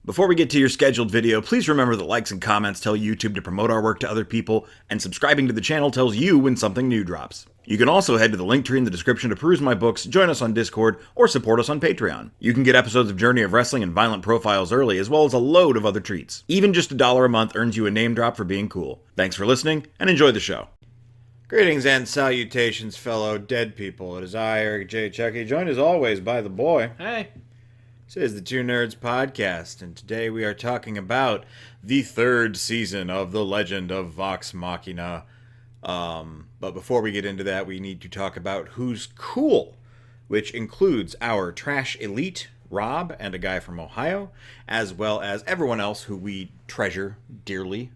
Before we get to your scheduled video, please remember that likes and comments tell YouTube to promote our work to other people, and subscribing to the channel tells you when something new drops. You can also head to the link tree in the description to peruse my books, join us on Discord, or support us on Patreon. You can get episodes of Journey of Wrestling and Violent Profiles early, as well as a load of other treats. Even just $1 a month earns you a name drop for being cool. Thanks for listening, and enjoy the show. Greetings and salutations, fellow dead people. It is I, Eric J. Chucky, joined as always by the boy. Hey. This is the Two Nerds Podcast, and today we are talking about the 3rd season of The Legend of Vox Machina. But before we get into that, we need to talk about who's cool, which includes our trash elite, Rob, and a guy from Ohio, as well as everyone else who we treasure dearly.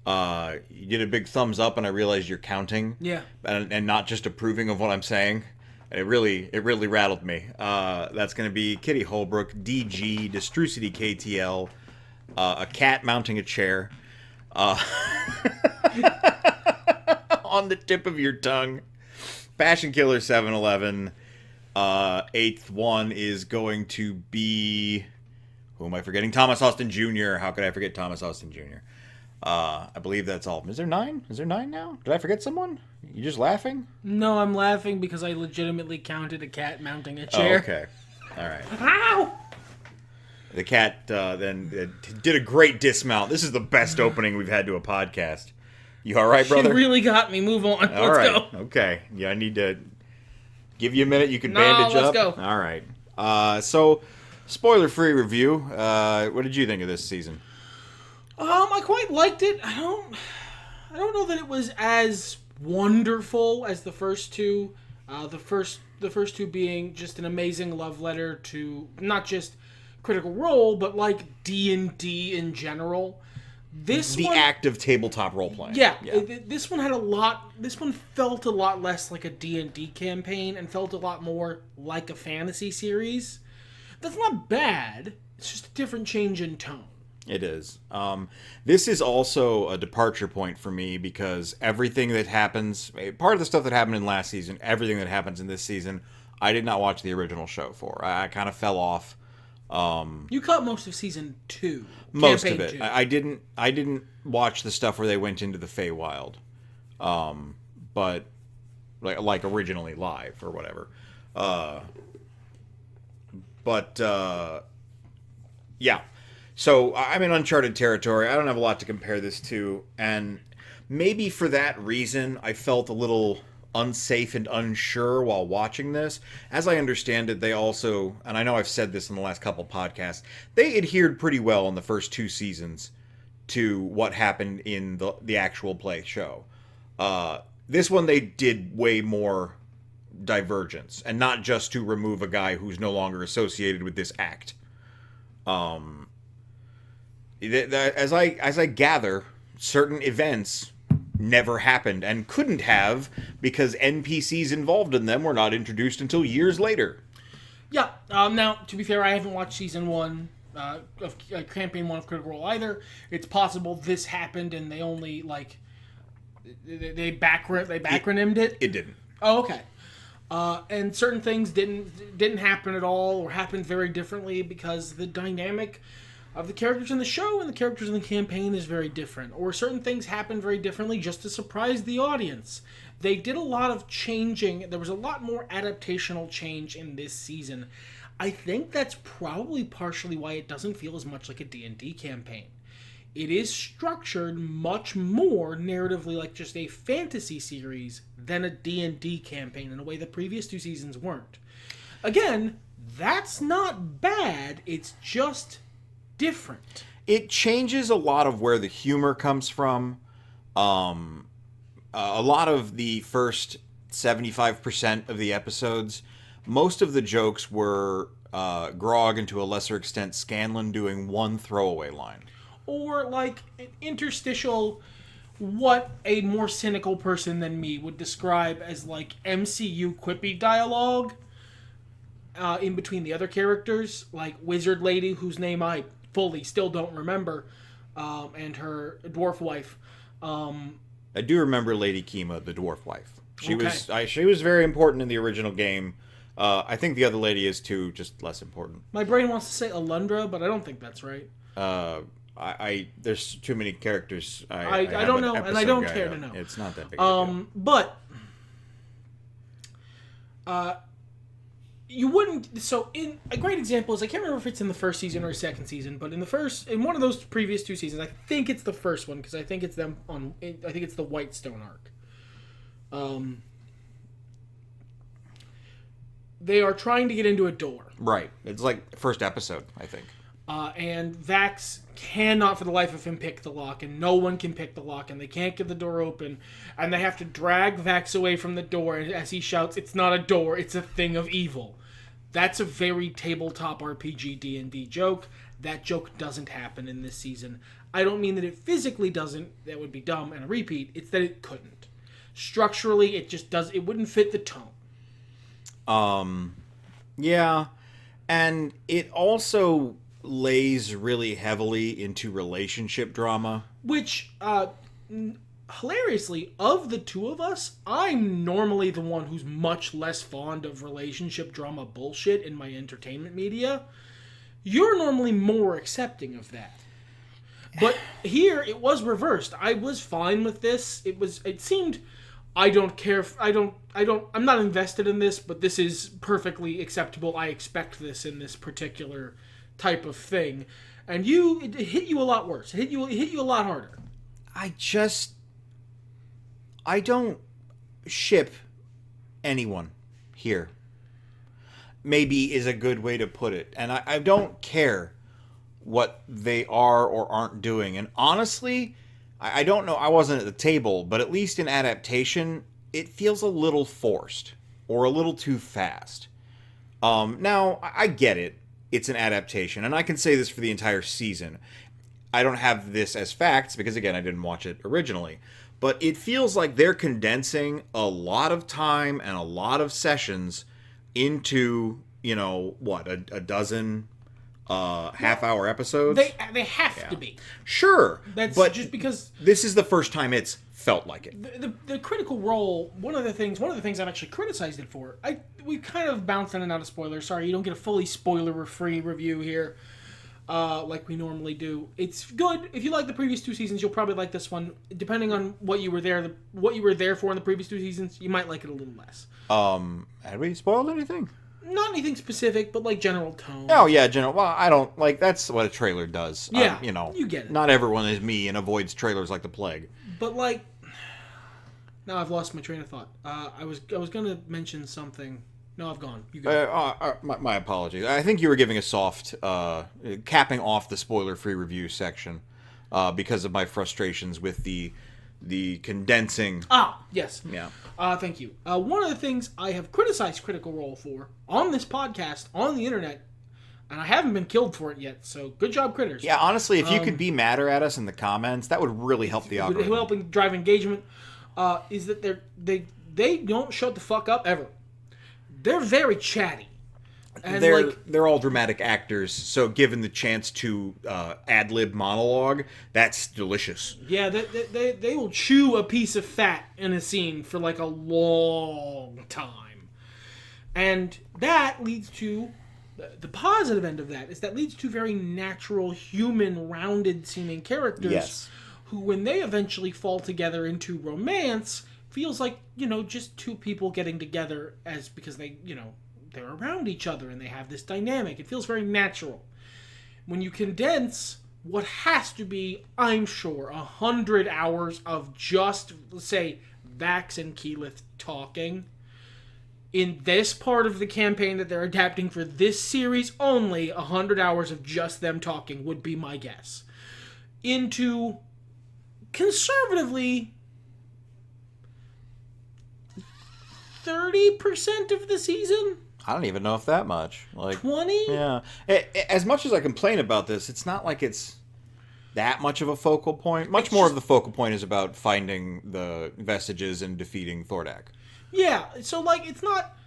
You did a big thumbs up, and I realized you're counting. Yeah. And not just approving of what I'm saying. It really rattled me. That's going to be Kitty Holbrook, DG, Destrucity KTL, a cat mounting a chair, on the tip of your tongue, Passion Killer 711. 8th one is going to be, who am I forgetting? Thomas Austin Jr. How could I forget Thomas Austin Jr.? I believe that's all. Is there 9? Is there 9 now? Did I forget someone? You just laughing? No, I'm laughing because I legitimately counted a cat mounting a chair. Oh, okay. All right. Ow! The cat then did a great dismount. This is the best opening we've had to a podcast. You all right, brother? She really got me. Move on. All Let's right. go. Okay. Yeah, I need to give you a minute. You can No, bandage let's up. go. All right. So, spoiler-free review. What did you think of this season? I quite liked it. I don't know that it was as wonderful as the first two. The first two being just an amazing love letter to not just Critical Role, but like D&D in general. The act of tabletop role playing. Yeah. This one had a lot. This one felt a lot less like a D&D campaign and felt a lot more like a fantasy series. That's not bad. It's just a different change in tone. It is. This is also a departure point for me because everything that happens, part of the stuff that happened in last season, everything that happens in this season, I did not watch the original show for. I kind of fell off. You caught most of season 2. Most of it. I didn't watch the stuff where they went into the Feywild, but like originally live or whatever. Yeah. So I'm in uncharted territory. I don't have a lot to compare this to, and maybe for that reason, I felt a little unsafe and unsure while watching this. As I understand it, they also, and I know I've said this in the last couple podcasts, they adhered pretty well in the first 2 seasons to what happened in the actual play show. This one, they did way more divergence, and not just to remove a guy who's no longer associated with this act. As I gather, certain events never happened and couldn't have because NPCs involved in them were not introduced until years later. Yeah. Now, to be fair, I haven't watched season 1 of campaign 1 of Critical Role either. It's possible this happened and they only they backronymed it. It didn't. Oh, okay. And certain things didn't happen at all or happened very differently because the dynamic of the characters in the show and the characters in the campaign is very different. Or certain things happen very differently just to surprise the audience. They did a lot of changing. There was a lot more adaptational change in this season. I think that's probably partially why it doesn't feel as much like a D&D campaign. It is structured much more narratively like just a fantasy series than a D&D campaign in a way the previous 2 seasons weren't. Again, that's not bad. It's just different. It changes a lot of where the humor comes from. A lot of the first 75% of the episodes, most of the jokes were Grog and to a lesser extent Scanlan doing one throwaway line. Or like an interstitial, what a more cynical person than me would describe as like MCU quippy dialogue in between the other characters, like Wizard Lady, whose name I fully still don't remember, and her dwarf wife. I do remember Lady Kima, the dwarf wife. She Okay. was very important in the original game. I think the other lady is too, just less important. My brain wants to say Alundra, but I don't think that's right. I there's too many characters. I don't know, and I don't care to know. It's not that big of a deal. But you wouldn't. So, in a great example is, I can't remember if it's in the first season or second season, but in one of those previous two seasons, I think it's the first one because I think it's them on. I think it's the Whitestone arc. They are trying to get into a door. Right. It's like first episode, I think. And Vax cannot for the life of him pick the lock, and no one can pick the lock, and they can't get the door open, and they have to drag Vax away from the door as he shouts, "It's not a door, it's a thing of evil." That's a very tabletop RPG D&D joke. That joke doesn't happen in this season. I don't mean that it physically doesn't, that would be dumb and a repeat, it's that it couldn't. Structurally, it wouldn't fit the tone. Yeah, and it also lays really heavily into relationship drama. Which, hilariously, of the two of us, I'm normally the one who's much less fond of relationship drama bullshit in my entertainment media. You're normally more accepting of that. But here, it was reversed. I was fine with this. It seemed... I don't care. I'm not invested in this, but this is perfectly acceptable. I expect this in this particular type of thing. And it hit you a lot worse. It hit you a lot harder. I don't ship anyone here. Maybe is a good way to put it. And I don't care what they are or aren't doing. And honestly, I don't know, I wasn't at the table, but at least in adaptation, it feels a little forced or a little too fast. Now, I get it. It's an adaptation, and I can say this for the entire season. I don't have this as facts because, again, I didn't watch it originally. But it feels like they're condensing a lot of time and a lot of sessions into, a dozen half-hour episodes. They have to be. Sure, that's but just because this is the first time it's felt like it. The critical role. One of the things I've actually criticized it for. We kind of bounced in and out of spoilers. Sorry, you don't get a fully spoiler-free review here, like we normally do. It's good if you like the previous two seasons. You'll probably like this one. Depending on what you were there for in the previous two seasons, you might like it a little less. Had we spoiled anything? Not anything specific, but like general tone. Oh yeah, general. Well, I don't like. That's what a trailer does. Yeah, you get it. Not everyone is me and avoids trailers like the plague. But now I've lost my train of thought. I was gonna mention something. No, I've gone. You go. My apologies. I think you were giving a soft capping off the spoiler-free review section because of my frustrations with the condensing. Yes. Yeah. Thank you. One of the things I have criticized Critical Role for on this podcast, on the internet, and I haven't been killed for it yet, so good job, critters. Yeah, honestly, if you could be madder at us in the comments, that would really help the algorithm. It would help drive engagement. Is that they don't shut the fuck up ever. They're very chatty. And they're all dramatic actors, so given the chance to ad-lib monologue, that's delicious. Yeah, they will chew a piece of fat in a scene for like a long time. And that leads to, the positive end of that is that leads to very natural, human, rounded-seeming characters. Yes. Who, when they eventually fall together into romance, feels like, just two people getting together because they, they're around each other and they have this dynamic. It feels very natural. When you condense what has to be, I'm sure, 100 hours of just, let's say, Vax and Keyleth talking, in this part of the campaign that they're adapting for this series only, 100 hours of just them talking would be my guess. Into, conservatively, 30% of the season? I don't even know if that much. 20? Yeah. As much as I complain about this, it's not like it's that much of a focal point. Much more of the focal point is about finding the vestiges and defeating Thordak. Yeah, so it's not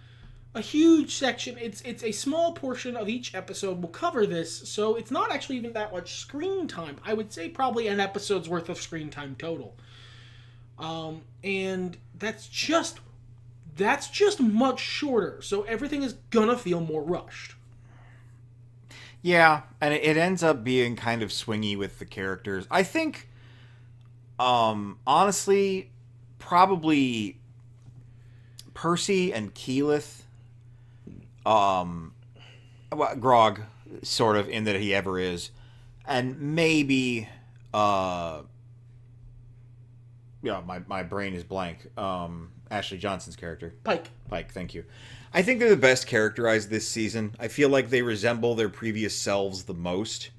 a huge section. It's a small portion of each episode will cover this, so it's not actually even that much screen time. I would say probably an episode's worth of screen time total. And that's just That's just much shorter, so everything is gonna feel more rushed. Yeah, and it ends up being kind of swingy with the characters. I think, honestly, probably Percy and Keyleth, well, Grog, sort of, in that he ever is, and maybe, yeah, my brain is blank. Ashley Johnson's character. Pike. Pike, thank you. I think they're the best characterized this season. I feel like they resemble their previous selves the most.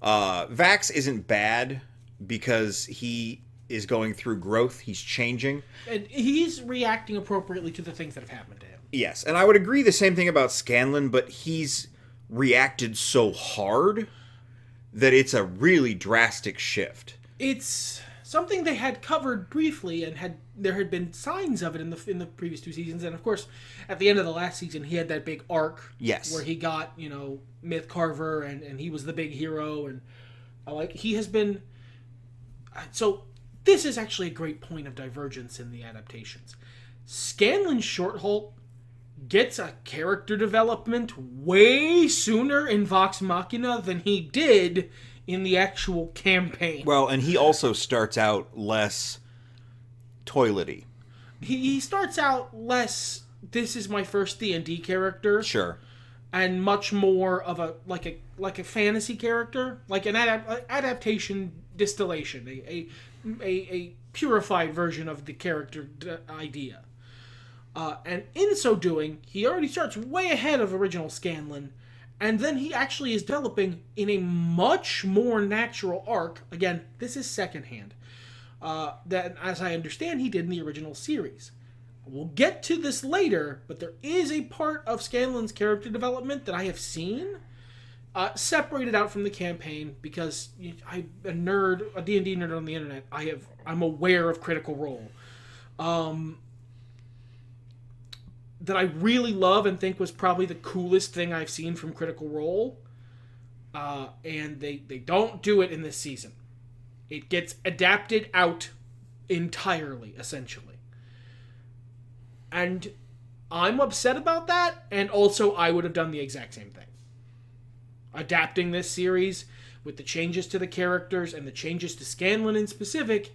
Vax isn't bad because he is going through growth. He's changing. And he's reacting appropriately to the things that have happened to him. Yes, and I would agree the same thing about Scanlan, but he's reacted so hard that it's a really drastic shift. It's something they had covered briefly, and there had been signs of it in the previous 2 seasons, and of course, at the end of the last season, he had that big arc. Yes. Where he got, Myth Carver, and he was the big hero, and he has been. So this is actually a great point of divergence in the adaptations. Scanlan Shorthalt gets a character development way sooner in Vox Machina than he did in the actual campaign. Well, and he also starts out less toilety. He starts out less, this is my first D&D character. Sure. And much more of a fantasy character, like an adaptation distillation, a purified version of the character idea. And in so doing, he already starts way ahead of original Scanlan, and then he actually is developing in a much more natural arc. Again, this is secondhand. That, as I understand, he did in the original series. We'll get to this later, but there is a part of Scanlan's character development that I have seen separated out from the campaign because I'm a nerd, a D&D nerd on the internet. I'm aware of Critical Role. That I really love and think was probably the coolest thing I've seen from Critical Role. And they don't do it in this season. It gets adapted out entirely, essentially. And I'm upset about that, and also I would have done the exact same thing. Adapting this series with the changes to the characters and the changes to Scanlan in specific,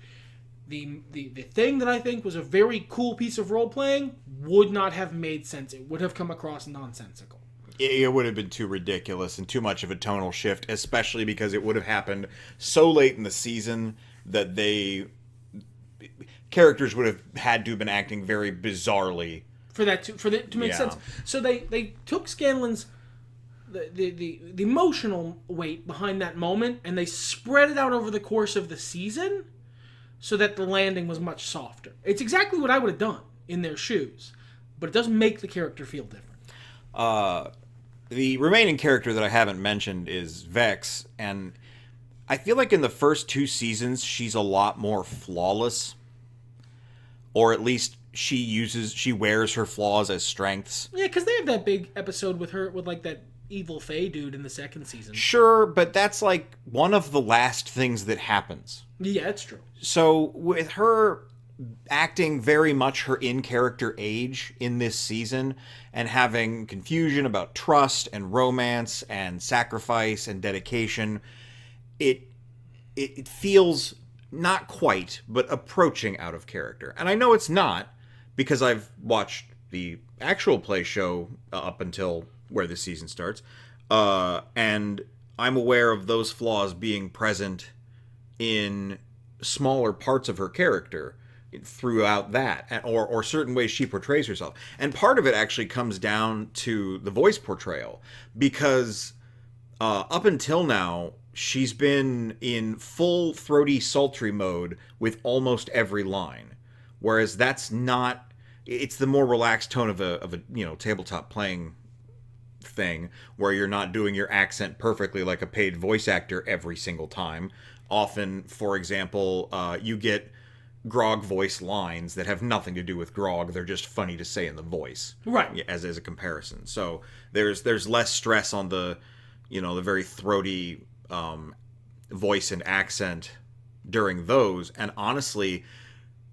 the thing that I think was a very cool piece of role-playing would not have made sense. It would have come across nonsensical. It would have been too ridiculous and too much of a tonal shift, especially because it would have happened so late in the season that characters would have had to have been acting very bizarrely for that to make sense. So they took Scanlan's the emotional weight behind that moment and they spread it out over the course of the season so that the landing was much softer. It's exactly what I would have done in their shoes, but it doesn't make the character feel different. The remaining character that I haven't mentioned is Vex, and I feel like in the first 2 seasons she's a lot more flawless, or at least she wears her flaws as strengths. Yeah, because they have that big episode with her with like that evil Fae dude in the second season. Sure, but that's like one of the last things that happens. Yeah, that's true. So with her acting very much her in-character age in this season and having confusion about trust and romance and sacrifice and dedication, it feels not quite, but approaching out of character. And I know it's not, because I've watched the actual play show up until where the season starts, and I'm aware of those flaws being present in smaller parts of her character throughout that, or certain ways she portrays herself. And part of it actually comes down to the voice portrayal, because up until now, she's been in full throaty, sultry mode with almost every line, whereas that's not. It's the more relaxed tone of a tabletop playing thing, where you're not doing your accent perfectly like a paid voice actor every single time. Often, for example, you get Grog voice lines that have nothing to do with Grog. They're just funny to say in the voice, right? As a comparison. So there's less stress on the very throaty voice and accent during those. And honestly,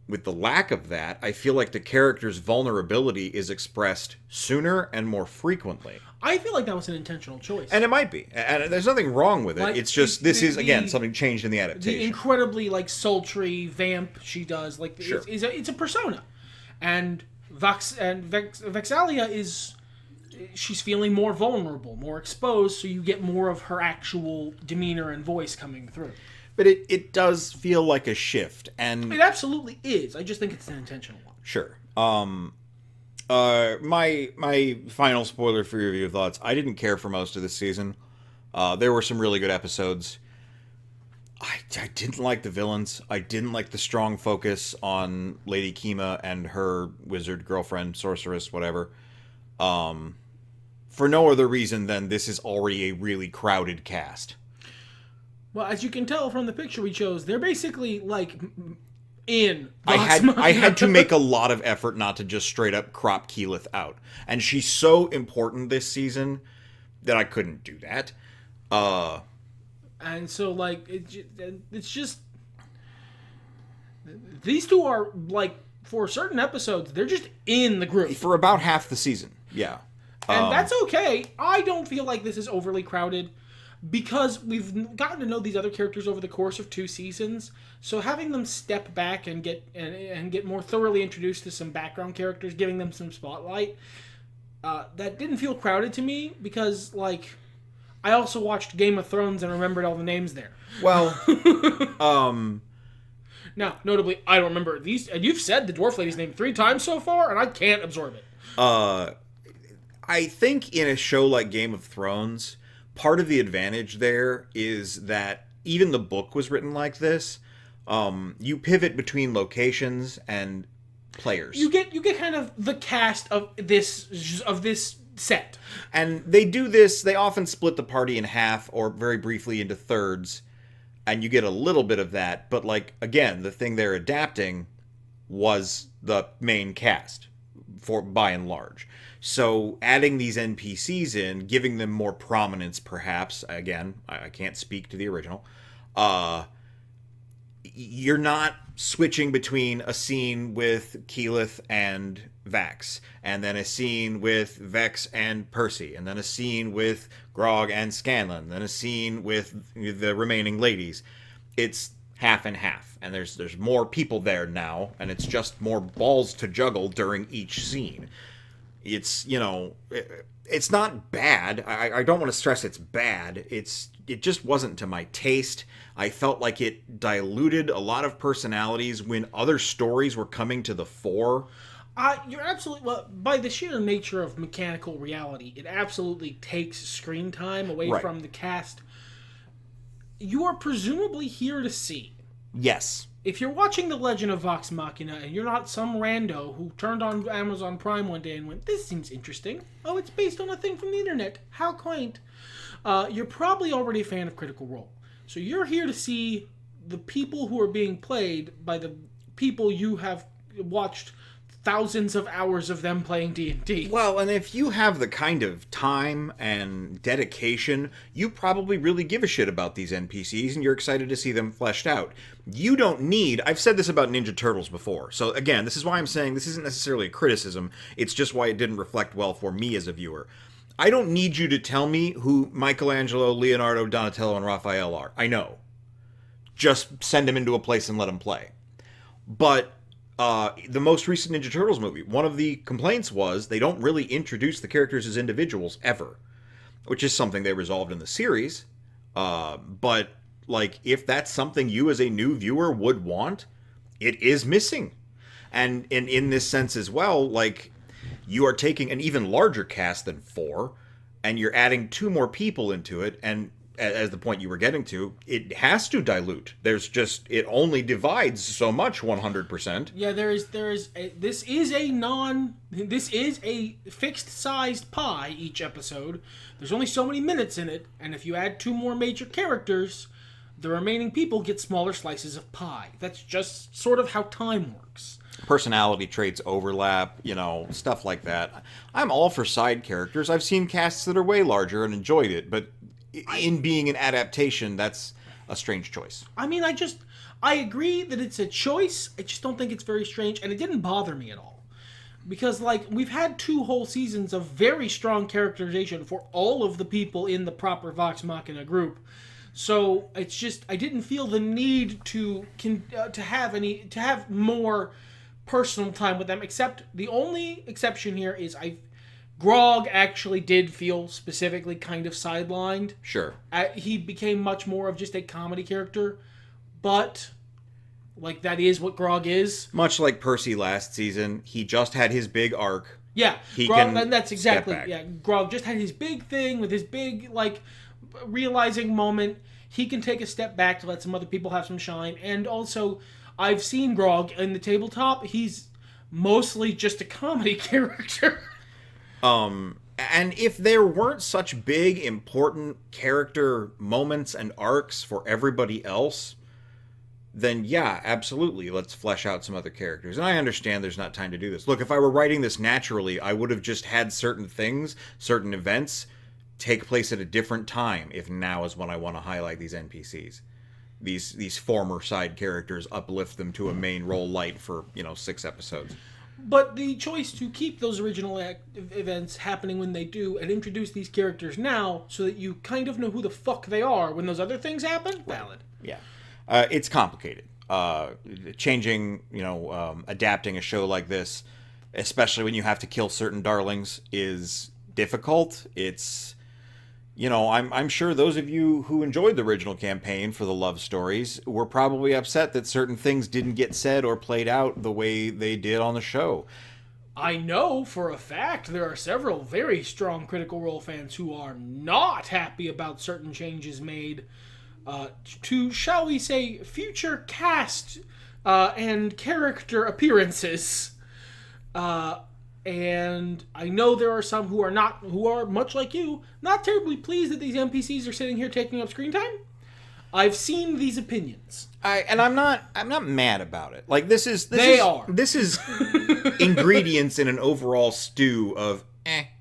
with the lack of that, I feel like the character's vulnerability is expressed sooner and more frequently. I feel like that was an intentional choice. And it might be. And there's nothing wrong with it. Like, it's just, this is, again, something changed in the adaptation. The incredibly, like, sultry vamp she does, like, Sure. it's a persona. And Vexalia is... She's feeling more vulnerable, more exposed, so you get more of her actual demeanor and voice coming through. But it does feel like a shift, and It absolutely is. I just think it's an intentional one. sure. My final spoiler for your review thoughts. I didn't care for most of this season. There were some really good episodes. I didn't like the villains. I didn't like the strong focus on Lady Kima and her wizard girlfriend, sorceress, whatever. For no other reason than this is already a really crowded cast. Well, as you can tell from the picture we chose, they're basically, like, in I Vox Machina. had to make a lot of effort not to just straight up crop Keyleth out. And she's so important this season that I couldn't do that. And so, like, it's just... These two are, like, for certain episodes, they're just in the group. For about half the season, yeah. And that's okay. I don't feel like this is overly crowded because we've gotten to know these other characters over the course of 2 seasons. So having them step back and get more thoroughly introduced to some background characters, giving them some spotlight, that didn't feel crowded to me because, like, I also watched Game of Thrones and remembered all the names there. Well, Now, notably, I don't remember these. And you've said the dwarf lady's name 3 times so far, and I can't absorb it. I think in a show like Game of Thrones, part of the advantage there is that even the book was written like this. You pivot between locations and players. You get kind of the cast of this set. And they do this, they often split the party in half or very briefly into thirds, and you get a little bit of that, but, like, again, the thing they're adapting was the main cast, for by and large. So adding these NPCs in, giving them more prominence, perhaps, again, I can't speak to the original, you're not switching between a scene with Keyleth and Vax, and then a scene with Vex and Percy, and then a scene with Grog and Scanlan, then a scene with the remaining ladies. It's half and half, and there's more people there now, and it's just more balls to juggle during each scene. It's, you know, it's not bad. I don't want to stress it's bad. It just wasn't to my taste. I felt like it diluted a lot of personalities when other stories were coming to the fore. You're absolutely... Well, by the sheer nature of mechanical reality, it absolutely takes screen time away Right. from the cast. You are presumably here to see. Yes. If you're watching The Legend of Vox Machina and you're not some rando who turned on Amazon Prime one day and went, this seems interesting. Oh, it's based on a thing from the internet. How quaint. You're probably already a fan of Critical Role. So you're here to see the people who are being played by the people you have watched thousands of hours of them playing D&D. Well, and if you have the kind of time and dedication, you probably really give a shit about these NPCs and you're excited to see them fleshed out. You don't need... I've said this about Ninja Turtles before. So again, this is why I'm saying this isn't necessarily a criticism. It's just why it didn't reflect well for me as a viewer. I don't need you to tell me who Michelangelo, Leonardo, Donatello, and Raphael are. I know. Just send them into a place and let them play. But the most recent Ninja Turtles movie, one of the complaints was they don't really introduce the characters as individuals ever, which is something they resolved in the series. But, like, if that's something you as a new viewer would want, it is missing. And in this sense as well, like, you are taking an even larger cast than 4, and you're adding 2 more people into it, and as the point you were getting to, it has to dilute. There's just, it only divides so much 100%. Yeah, this is a fixed sized pie each episode. There's only so many minutes in it, and if you add 2 more major characters, the remaining people get smaller slices of pie. That's just sort of how time works. Personality traits overlap, you know, stuff like that. I'm all for side characters. I've seen casts that are way larger and enjoyed it, but in being an adaptation, that's a strange choice. I mean, I agree that it's a choice. I just don't think it's very strange, and it didn't bother me at all. Because, like, we've had 2 whole seasons of very strong characterization for all of the people in the proper Vox Machina group. So it's just, I didn't feel the need to have more personal time with them. Except the only exception here is Grog actually did feel specifically kind of sidelined. Sure. He became much more of just a comedy character, but like that is what Grog is. Much like Percy last season, he just had his big arc. Yeah, Grog, and that's exactly Grog just had his big thing with his big like realizing moment. He can take a step back to let some other people have some shine, and also I've seen Grog in the tabletop. He's mostly just a comedy character. And if there weren't such big, important character moments and arcs for everybody else, then yeah, absolutely, let's flesh out some other characters. And I understand there's not time to do this. Look, if I were writing this naturally, I would have just had certain things, certain events, take place at a different time, if now is when I want to highlight these NPCs. These former side characters, uplift them to a main role light for, 6 episodes. But the choice to keep those original events happening when they do and introduce these characters now so that you kind of know who the fuck they are when those other things happen, valid. Yeah. It's complicated. Changing, adapting a show like this, especially when you have to kill certain darlings, is difficult. It's, I'm sure those of you who enjoyed the original campaign for the love stories were probably upset that certain things didn't get said or played out the way they did on the show. I know for a fact there are several very strong Critical Role fans who are not happy about certain changes made to, shall we say, future cast and character appearances. And I know there are some who are much like you, not terribly pleased that these NPCs are sitting here taking up screen time. I've seen these opinions. I'm not mad about it. Like this is ingredients in an overall stew of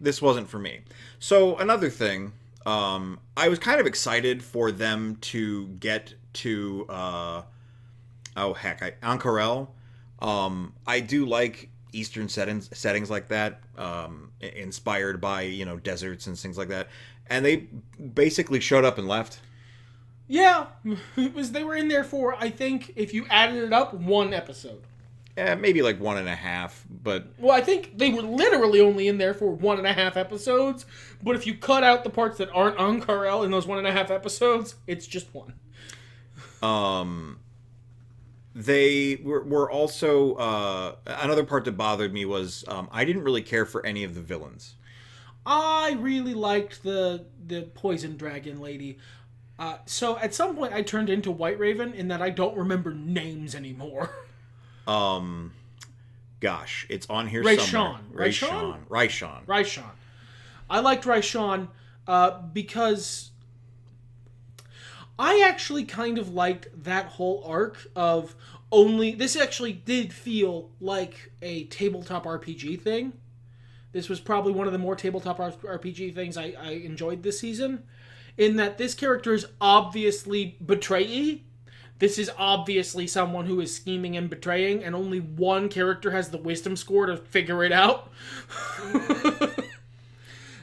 this wasn't for me. So another thing, I was kind of excited for them to get to Ankarel. I do like Eastern settings like that, inspired by deserts and things like that, and they basically showed up and left. Yeah, they were in there for, I think if you added it up, 1 episode. Maybe like 1.5, but well, I think they were literally only in there for 1.5 episodes. But if you cut out the parts that aren't on Carl in those 1.5 episodes, it's just 1. They were also another part that bothered me was I didn't really care for any of the villains. I really liked the poison dragon lady. So at some point I turned into White Raven in that I don't remember names anymore. Gosh, it's on here somewhere. Raishan. I liked Raishan because I actually kind of liked that whole arc of this actually did feel like a tabletop RPG thing. This was probably one of the more tabletop RPG things I enjoyed this season, in that this character is obviously betrayee. This is obviously someone who is scheming and betraying, and only one character has the wisdom score to figure it out.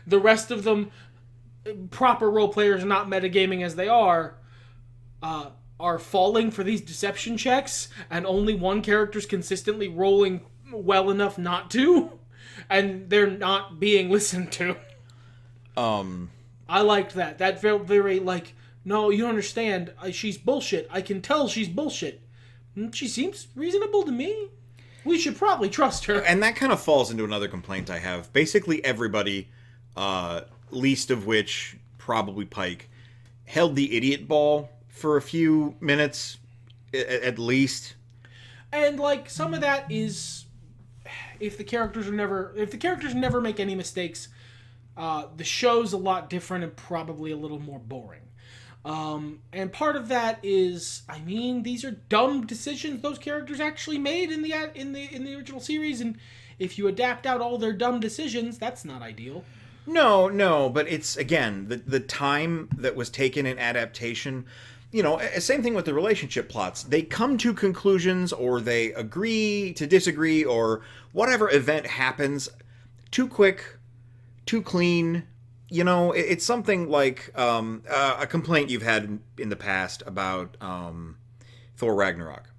The rest of them, proper role players, not metagaming as they are falling for these deception checks, and only one character's consistently rolling well enough not to, and they're not being listened to. I liked that. That felt very like, no, you don't understand. She's bullshit. I can tell she's bullshit. She seems reasonable to me. We should probably trust her. And that kind of falls into another complaint I have. Basically everybody, least of which probably Pike, held the idiot ball for a few minutes at least. And like some of that is if the characters never make any mistakes, the show's a lot different and probably a little more boring. And part of that is, I mean, these are dumb decisions those characters actually made in the original series, and if you adapt out all their dumb decisions, that's not ideal. No, but it's, again, the time that was taken in adaptation same thing with the relationship plots. They come to conclusions, or they agree to disagree, or whatever event happens too quick, too clean. It's something like a complaint you've had in the past about Thor Ragnarok.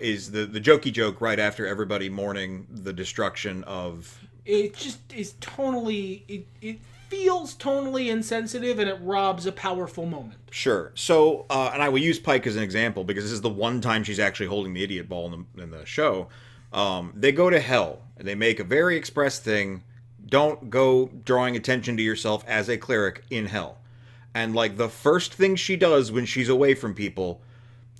Is the jokey joke right after everybody mourning the destruction of... It just is tonally... It feels tonally insensitive, and it robs a powerful moment. Sure. So, and I will use Pike as an example, because this is the one time she's actually holding the idiot ball in the show. They go to hell, and they make a very express thing: don't go drawing attention to yourself as a cleric in hell. And, like, the first thing she does when she's away from people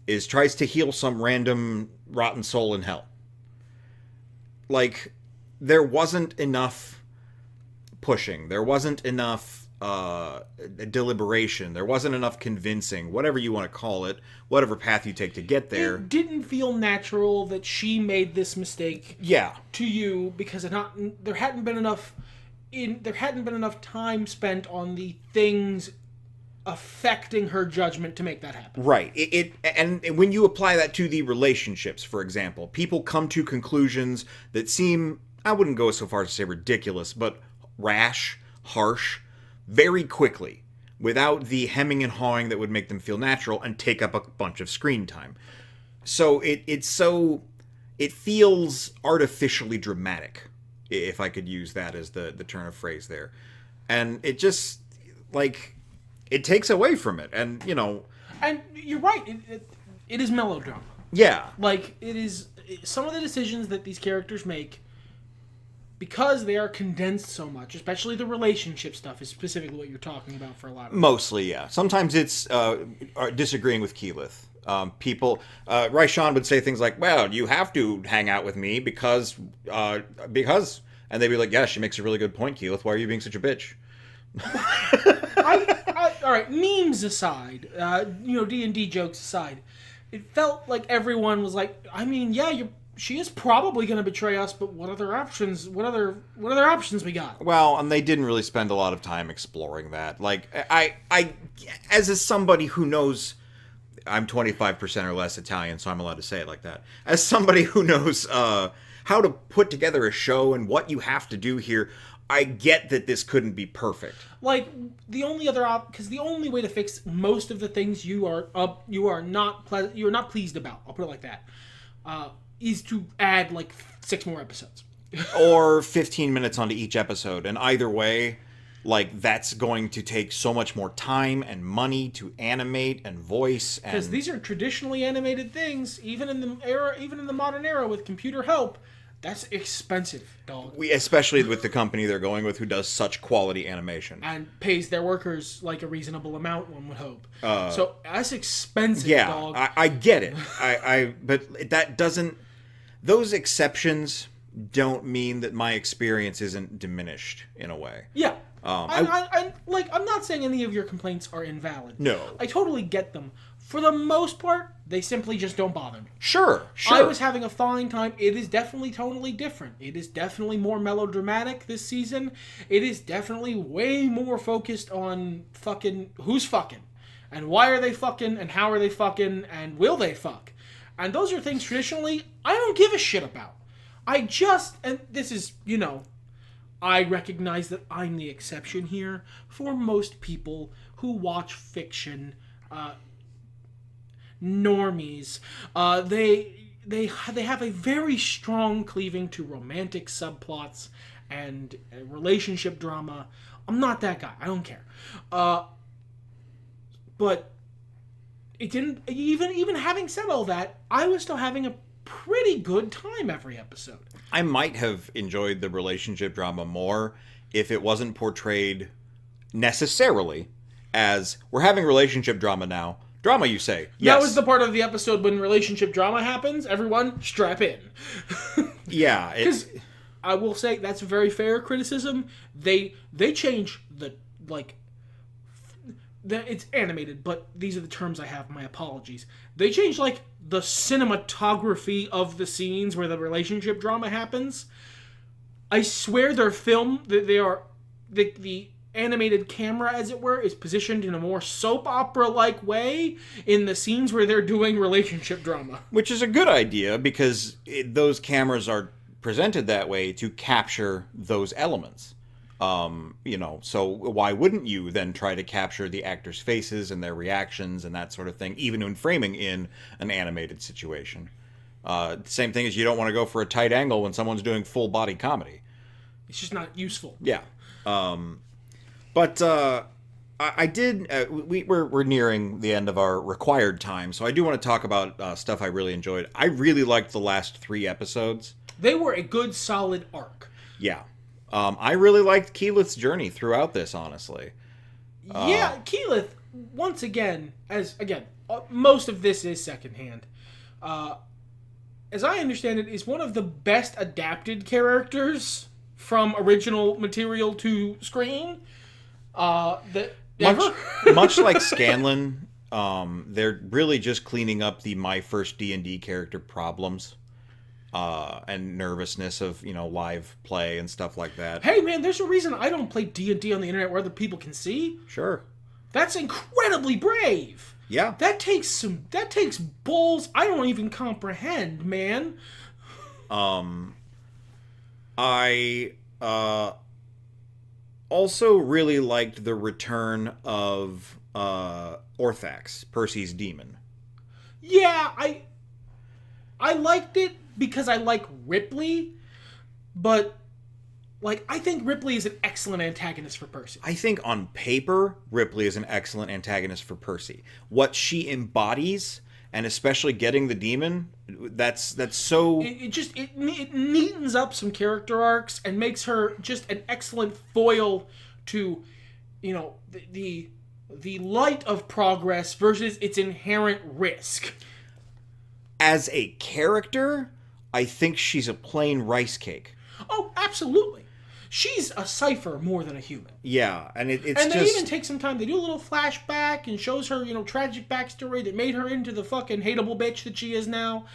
is tries to heal some random rotten soul in hell. Like, there wasn't enough pushing. There wasn't enough deliberation. There wasn't enough convincing, whatever you want to call it, whatever path you take to get there. It didn't feel natural that she made this mistake to you, because there hadn't been enough time spent on the things affecting her judgment to make that happen. Right. And when you apply that to the relationships, for example, people come to conclusions that seem, I wouldn't go so far as to say ridiculous, but rash, harsh, very quickly, without the hemming and hawing that would make them feel natural and take up a bunch of screen time. So it feels artificially dramatic, if I could use that as the turn of phrase there. And it just, like, it takes away from it. And, And you're right, it is melodrama. Yeah. Like, it is, some of the decisions that these characters make, because they are condensed so much, especially the relationship stuff is specifically what you're talking about for a lot of them. Mostly, yeah. Sometimes it's disagreeing with Keyleth. Raishan would say things like, well, you have to hang out with me because, and they'd be like, yeah, she makes a really good point, Keyleth. Why are you being such a bitch? All right, memes aside, D&D jokes aside, it felt like everyone was like, I mean, yeah, she is probably going to betray us, but what other options? What other options we got? Well, and they didn't really spend a lot of time exploring that. Like, I as somebody who knows, I'm 25% or less Italian, so I'm allowed to say it like that. As somebody who knows how to put together a show and what you have to do here, I get that this couldn't be perfect. Like, the only because the only way to fix most of the things you are not pleased about, I'll put it like that, is to add like 6 more episodes. Or 15 minutes onto each episode. And either way, like, that's going to take so much more time and money to animate and voice. Because these are traditionally animated things, even in the modern era with computer help. That's expensive, dog. Especially with the company they're going with, who does such quality animation. And pays their workers, like, a reasonable amount, one would hope. So that's expensive, dog. Yeah, I get it. But that doesn't... Those exceptions don't mean that my experience isn't diminished, in a way. Yeah. I'm not saying any of your complaints are invalid. No. I totally get them. For the most part, they simply just don't bother me. Sure. I was having a fine time. It is definitely tonally different. It is definitely more melodramatic this season. It is definitely way more focused on fucking who's fucking. And why are they fucking, and how are they fucking, and will they fuck? And those are things traditionally I don't give a shit about. And this is, I recognize that I'm the exception here. For most people who watch fiction, normies, they have a very strong cleaving to romantic subplots and relationship drama. I'm not that guy. I don't care. But it didn't. Even having said all that, I was still having a pretty good time every episode. I might have enjoyed the relationship drama more if it wasn't portrayed necessarily as, we're having relationship drama now. Drama, you say? Yes. That was the part of the episode when relationship drama happens. Everyone, strap in. Yeah. Because I will say that's a very fair criticism. They change it's animated, but these are the terms I have. My apologies. They change the cinematography of the scenes where the relationship drama happens. I swear they're filmed. They are the animated camera, as it were, is positioned in a more soap opera-like way in the scenes where they're doing relationship drama. Which is a good idea, because those cameras are presented that way to capture those elements. So why wouldn't you then try to capture the actors' faces and their reactions and that sort of thing, even when framing in an animated situation? Same thing as you don't want to go for a tight angle when someone's doing full body comedy. It's just not useful. Yeah. But I did. We're nearing the end of our required time, so I do want to talk about stuff I really enjoyed. I really liked the last 3 episodes. They were a good, solid arc. Yeah. I really liked Keyleth's journey throughout this, honestly. Yeah, Keyleth, once again, most of this is secondhand. As I understand it, is one of the best adapted characters from original material to screen. Much like Scanlan, they're really just cleaning up the My First D&D character problems. And nervousness of, live play and stuff like that. Hey man, there's a reason I don't play D&D on the internet where other people can see. Sure. That's incredibly brave. Yeah. That takes balls I don't even comprehend, man. I also really liked the return of Orthax, Percy's demon. Yeah, I liked it because I like Ripley, but I think Ripley is an excellent antagonist for Percy. I think on paper, Ripley is an excellent antagonist for Percy. What she embodies, and especially getting the demon, that's so... It neatens up some character arcs and makes her just an excellent foil to, the light of progress versus its inherent risk. As a character, I think she's a plain rice cake. Oh, absolutely. She's a cipher more than a human. Yeah, and they even take some time. They do a little flashback and shows her, tragic backstory that made her into the fucking hateable bitch that she is now.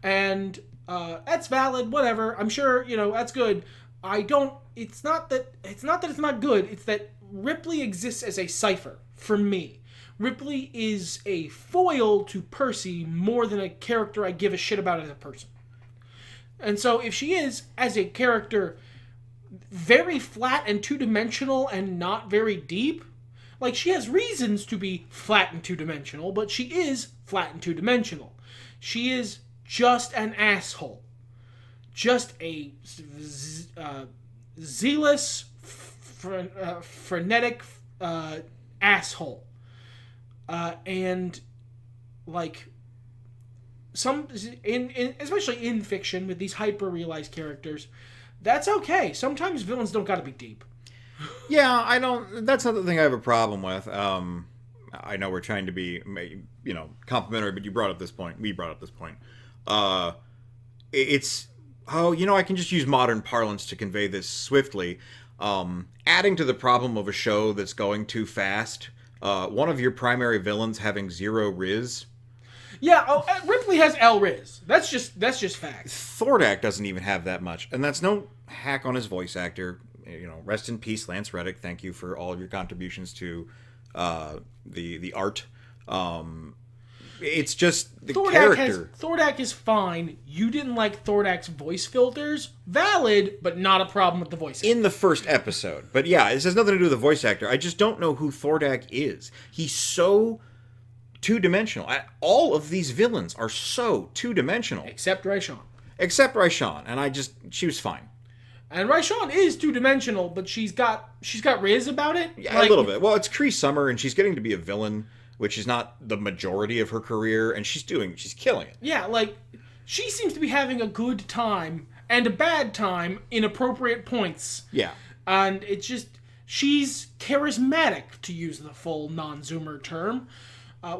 And that's valid, whatever. I'm sure, that's good. It's not that it's not good. It's that Ripley exists as a cipher for me. Ripley is a foil to Percy more than a character I give a shit about as a person. And so if she is, as a character, very flat and two-dimensional and not very deep, she has reasons to be flat and two-dimensional, but she is flat and two-dimensional. She is just an asshole. Just a zealous, frenetic asshole. Especially in fiction with these hyper-realized characters, that's okay. Sometimes villains don't gotta be deep. Yeah, that's not the thing I have a problem with. I know we're trying to be, complimentary, but we brought up this point. I can just use modern parlance to convey this swiftly. Adding to the problem of a show that's going too fast, one of your primary villains having 0 Riz. Yeah, Ripley has L Riz. That's just fact. Thordak doesn't even have that much, and that's no hack on his voice actor. Rest in peace, Lance Reddick. Thank you for all of your contributions to the art. It's just the character. Thordak is fine. You didn't like Thordak's voice filters. Valid, but not a problem with the voice actor. In the first episode. But yeah, this has nothing to do with the voice actor. I just don't know who Thordak is. He's so two-dimensional. All of these villains are so two-dimensional. Except Raishan. And she was fine. And Raishan is two-dimensional, but she's got Riz about it. Yeah, a little bit. Well, it's Cree Summer, and she's getting to be a villain, which is not the majority of her career, and she's killing it. Yeah, she seems to be having a good time and a bad time in appropriate points. Yeah. And it's just, she's charismatic, to use the full non-Zoomer term,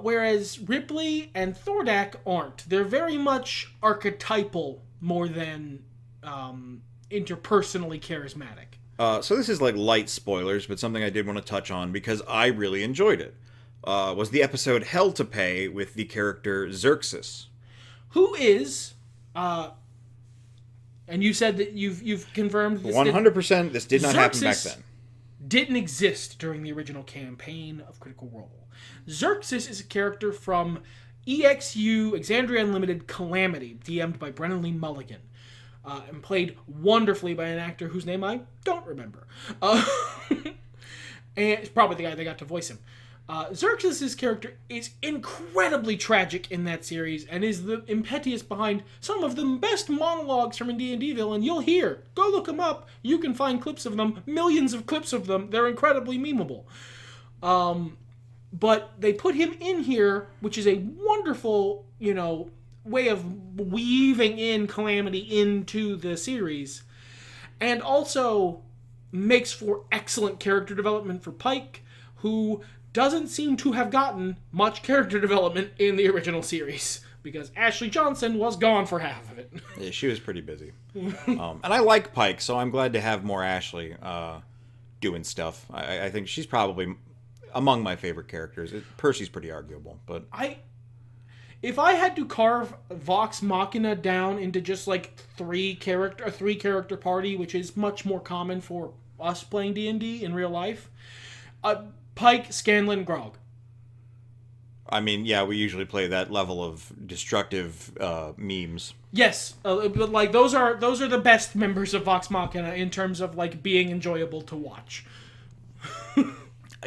whereas Ripley and Thordak aren't. They're very much archetypal more than interpersonally charismatic. So this is light spoilers, but something I did want to touch on because I really enjoyed it. Was the episode Hell to Pay with the character Xerxes. Who is, and you said that you've confirmed this 100% this did not happen back Xerxes then. didn't exist during the original campaign of Critical Role. Xerxes is a character from EXU Exandria Unlimited Calamity, DM'd by Brennan Lee Mulligan, and played wonderfully by an actor whose name I don't remember. And it's probably the guy they got to voice him. Xerxes' character is incredibly tragic in that series and is the impetus behind some of the best monologues from a D&D villain you'll hear. Go look them up. You can find clips of them, millions of clips of them. They're incredibly memeable. But they put him in here, which is a wonderful, way of weaving in Calamity into the series. And also makes for excellent character development for Pike, who doesn't seem to have gotten much character development in the original series, because Ashley Johnson was gone for half of it. Yeah, she was pretty busy. And I like Pike, so I'm glad to have more Ashley doing stuff. I think she's probably among my favorite characters. Percy's pretty arguable, but if I had to carve Vox Machina down into just like a three character party, which is much more common for us playing D&D in real life, Pike, Scanlan, Grog. I mean, yeah, we usually play that level of destructive memes. Yes, but like those are the best members of Vox Machina in terms of like being enjoyable to watch.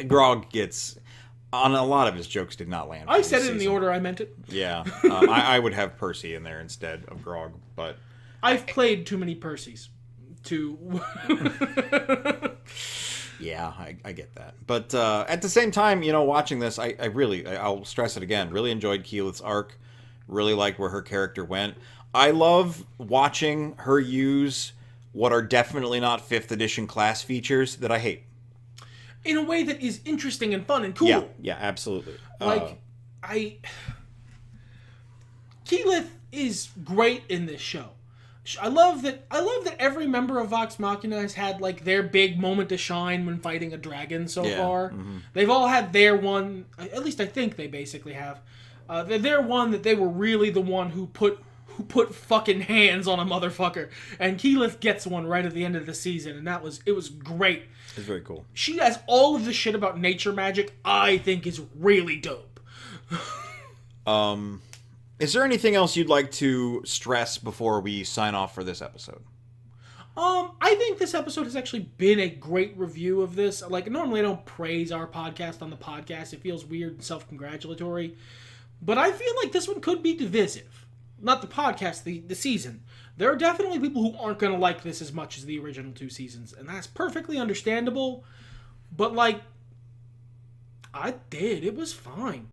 Grog gets on a lot of his jokes did not land. I said it in the order I meant it. Yeah, I would have Percy in there instead of Grog, but I've played too many Percys to. Yeah, I get that. But at the same time, watching this, I'll stress it again, really enjoyed Keyleth's arc. Really liked where her character went. I love watching her use what are definitely not 5th edition class features that I hate. In a way that is interesting and fun and cool. Yeah, absolutely. Keyleth is great in this show. I love that every member of Vox Machina has had like their big moment to shine when fighting a dragon so far. Mm-hmm. They've all had their one, at least I think they basically have. Their one that they were really the one who put fucking hands on a motherfucker. And Keyleth gets one right at the end of the season, and it was great. It's very cool. She has all of the shit about nature magic I think is really dope. Is there anything else you'd like to stress before we sign off for this episode? I think this episode has actually been a great review of this. Like, normally I don't praise our podcast on the podcast. It feels weird and self-congratulatory. But I feel like this one could be divisive. Not the podcast, the season. There are definitely people who aren't going to like this as much as the original 2 seasons. And that's perfectly understandable. But, like, I did. It was fine.